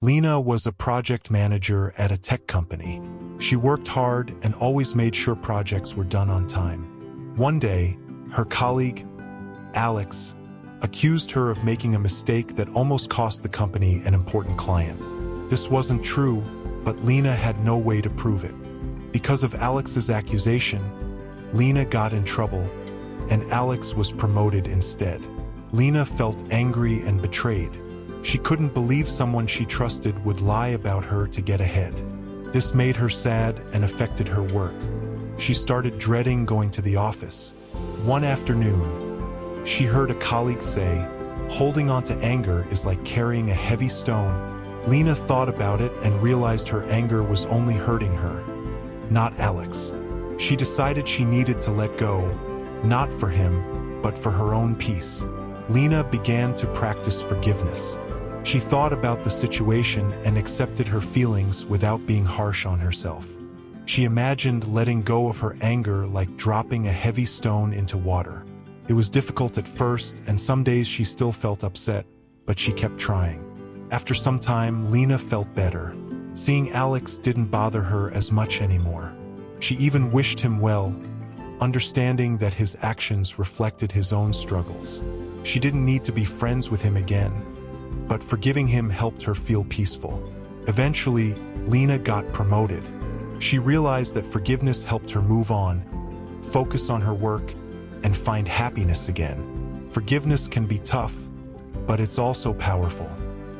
Lena was a project manager at a tech company. She worked hard and always made sure projects were done on time. One day, her colleague, Alex, accused her of making a mistake that almost cost the company an important client. This wasn't true, but Lena had no way to prove it. Because of Alex's accusation, Lena got in trouble, and Alex was promoted instead. Lena felt angry and betrayed. She couldn't believe someone she trusted would lie about her to get ahead. This made her sad and affected her work. She started dreading going to the office. One afternoon, she heard a colleague say, "Holding on to anger is like carrying a heavy stone." Lena thought about it and realized her anger was only hurting her, not Alex. She decided she needed to let go, not for him, but for her own peace. Lena began to practice forgiveness. She thought about the situation and accepted her feelings without being harsh on herself. She imagined letting go of her anger like dropping a heavy stone into water. It was difficult at first, and some days she still felt upset, but she kept trying. After some time, Lena felt better. Seeing Alex didn't bother her as much anymore. She even wished him well, understanding that his actions reflected his own struggles. She didn't need to be friends with him again, but forgiving him helped her feel peaceful. Eventually, Lena got promoted. She realized that forgiveness helped her move on, focus on her work, and find happiness again. Forgiveness can be tough, but it's also powerful.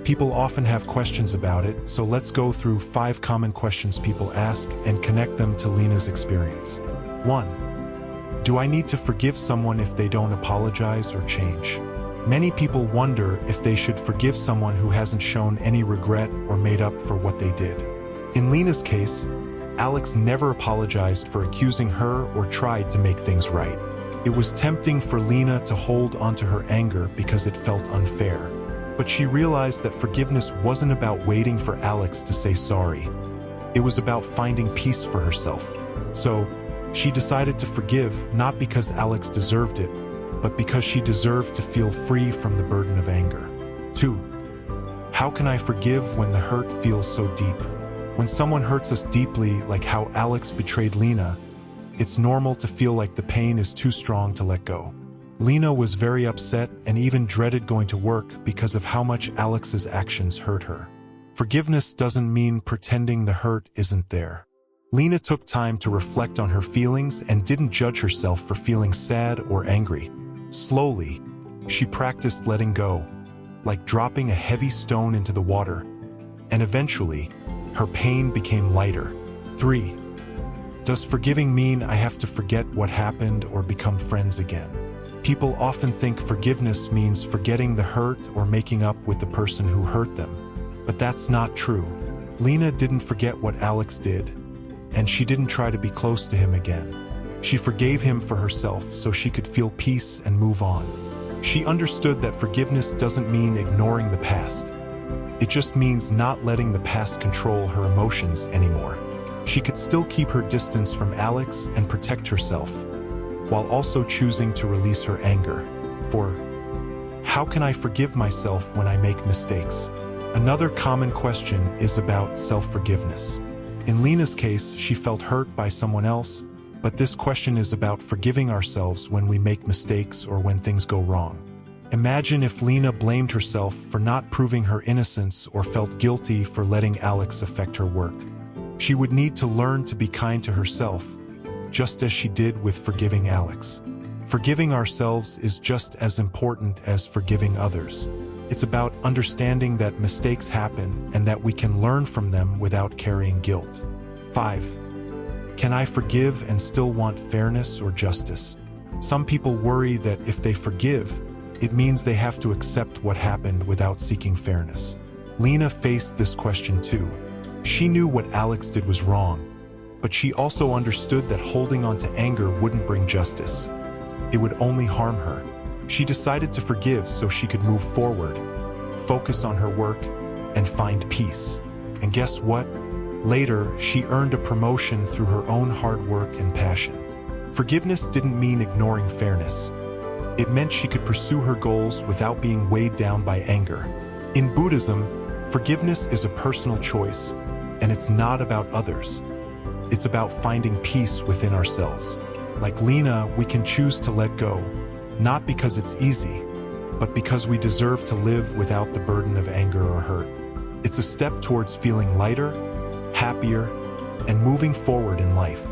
People often have questions about it, so let's go through 5 common questions people ask and connect them to Lena's experience. 1. Do I need to forgive someone if they don't apologize or change? Many people wonder if they should forgive someone who hasn't shown any regret or made up for what they did. In Lena's case, Alex never apologized for accusing her or tried to make things right. It was tempting for Lena to hold onto her anger because it felt unfair. But she realized that forgiveness wasn't about waiting for Alex to say sorry. It was about finding peace for herself. So, she decided to forgive not because Alex deserved it, but because she deserved to feel free from the burden of anger. 2. How can I forgive when the hurt feels so deep? When someone hurts us deeply, like how Alex betrayed Lena, it's normal to feel like the pain is too strong to let go. Lena was very upset and even dreaded going to work because of how much Alex's actions hurt her. Forgiveness doesn't mean pretending the hurt isn't there. Lena took time to reflect on her feelings and didn't judge herself for feeling sad or angry. Slowly, she practiced letting go, like dropping a heavy stone into the water, and eventually, her pain became lighter. 3. Does forgiving mean I have to forget what happened or become friends again? People often think forgiveness means forgetting the hurt or making up with the person who hurt them, but that's not true. Lena didn't forget what Alex did, and she didn't try to be close to him again. She forgave him for herself so she could feel peace and move on. She understood that forgiveness doesn't mean ignoring the past. It just means not letting the past control her emotions anymore. She could still keep her distance from Alex and protect herself, while also choosing to release her anger. 4. How can I forgive myself when I make mistakes? Another common question is about self-forgiveness. In Lena's case, she felt hurt by someone else, but this question is about forgiving ourselves when we make mistakes or when things go wrong. Imagine if Lena blamed herself for not proving her innocence or felt guilty for letting Alex affect her work. She would need to learn to be kind to herself, just as she did with forgiving Alex. Forgiving ourselves is just as important as forgiving others. It's about understanding that mistakes happen and that we can learn from them without carrying guilt. 5. Can I forgive and still want fairness or justice? Some people worry that if they forgive, it means they have to accept what happened without seeking fairness. Lena faced this question too. She knew what Alex did was wrong, but she also understood that holding on to anger wouldn't bring justice. It would only harm her. She decided to forgive so she could move forward, focus on her work, and find peace. And guess what? Later, she earned a promotion through her own hard work and passion. Forgiveness didn't mean ignoring fairness. It meant she could pursue her goals without being weighed down by anger. In Buddhism, Forgiveness is a personal choice, and it's not about others. It's about finding peace within ourselves. Like Lena, we can choose to let go, not because it's easy, but because we deserve to live without the burden of anger or hurt. It's a step towards feeling lighter, happier, and moving forward in life.